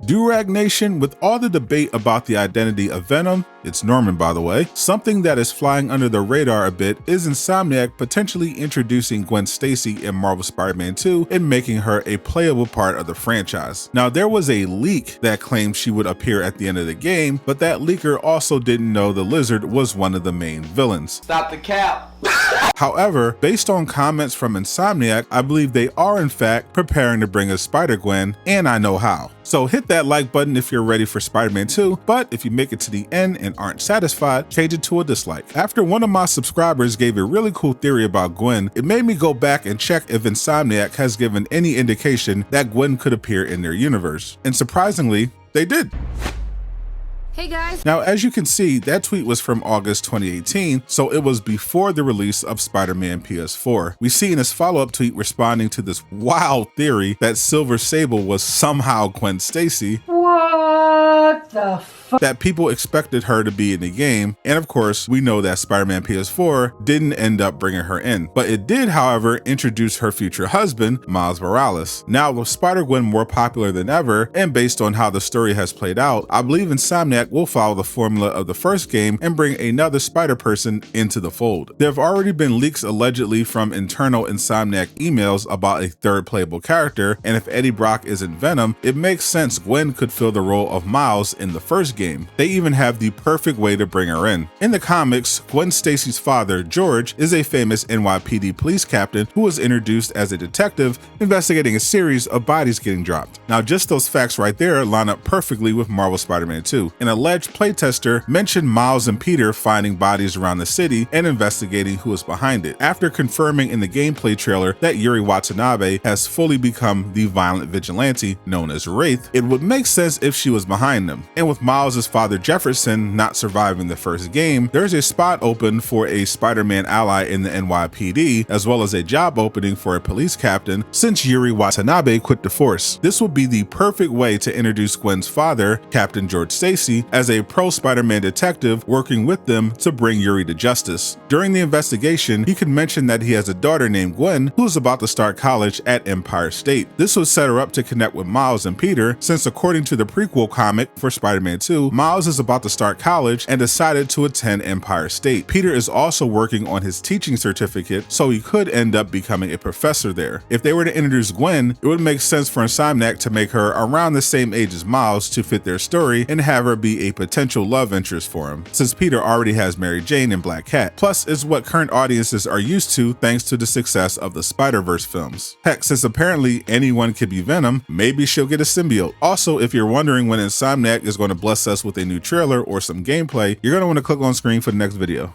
Durag Nation, with all the debate about the identity of Venom, it's Norman by the way, something that is flying under the radar a bit is Insomniac potentially introducing Gwen Stacy in Marvel Spider-Man 2 and making her a playable part of the franchise. Now there was a leak that claimed she would appear at the end of the game, but that leaker also didn't know the Lizard was one of the main villains. Stop the cap! However, based on comments from Insomniac, I believe they are in fact preparing to bring us Spider-Gwen, and I know how. So hit that like button if you're ready for Spider-Man 2, but if you make it to the end and aren't satisfied, change it to a dislike. After one of my subscribers gave a really cool theory about Gwen, it made me go back and check if Insomniac has given any indication that Gwen could appear in their universe. And surprisingly, they did. Hey guys. Now, as you can see, that tweet was from August 2018, so it was before the release of Spider-Man PS4. We see in his follow-up tweet responding to this wild theory that Silver Sable was somehow Gwen Stacy. What the fuck? That people expected her to be in the game, and of course, we know that Spider-Man PS4 didn't end up bringing her in. But it did, however, introduce her future husband, Miles Morales. Now, with Spider-Gwen more popular than ever, and based on how the story has played out, I believe Insomniac will follow the formula of the first game and bring another Spider-Person into the fold. There have already been leaks allegedly from internal Insomniac emails about a third playable character, and if Eddie Brock isn't Venom, it makes sense Gwen could fill the role of Miles in the first game. They even have the perfect way to bring her in. In the comics, Gwen Stacy's father, George, is a famous NYPD police captain who was introduced as a detective investigating a series of bodies getting dropped. Now, just those facts right there line up perfectly with Marvel Spider-Man 2. An alleged playtester mentioned Miles and Peter finding bodies around the city and investigating who is behind it, after confirming in the gameplay trailer that Yuri Watanabe has fully become the violent vigilante known as Wraith. It would make sense if she was behind them. And with Miles' father Jefferson not surviving the first game, there's a spot open for a Spider-Man ally in the NYPD, as well as a job opening for a police captain since Yuri Watanabe quit the force. This would be the perfect way to introduce Gwen's father, Captain George Stacy, as a pro Spider-Man detective working with them to bring Yuri to justice. During the investigation, he could mention that he has a daughter named Gwen who's about to start college at Empire State. This would set her up to connect with Miles and Peter, since according to the prequel comic for Spider-Man 2, Miles is about to start college and decided to attend Empire State. Peter is also working on his teaching certificate, so he could end up becoming a professor there. If they were to introduce Gwen, it would make sense for Insomniac to make her around the same age as Miles to fit their story and have her be a potential love interest for him, since Peter already has Mary Jane and Black Cat. Plus, it's what current audiences are used to thanks to the success of the Spider-Verse films. Heck, since apparently anyone could be Venom, maybe she'll get a symbiote. Also, if you're wondering when Insomniac is going to bless us with a new trailer or some gameplay, you're going to want to click on screen for the next video.